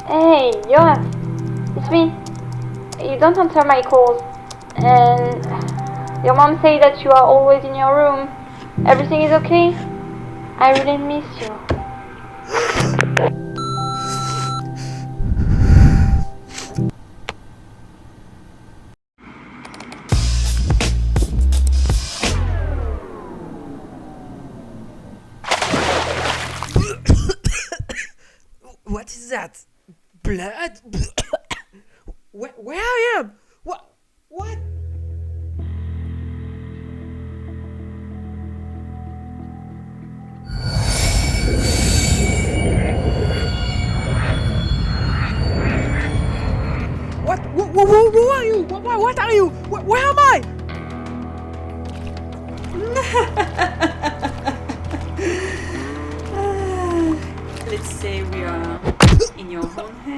Hey, Yoav, it's me. You don't answer my calls, and your mom say that you are always in your room. Everything is okay? I really miss you. What is that? Blood? Where I am? What? What? Who are you? What are you? Where am I? Let's say we are in your own head.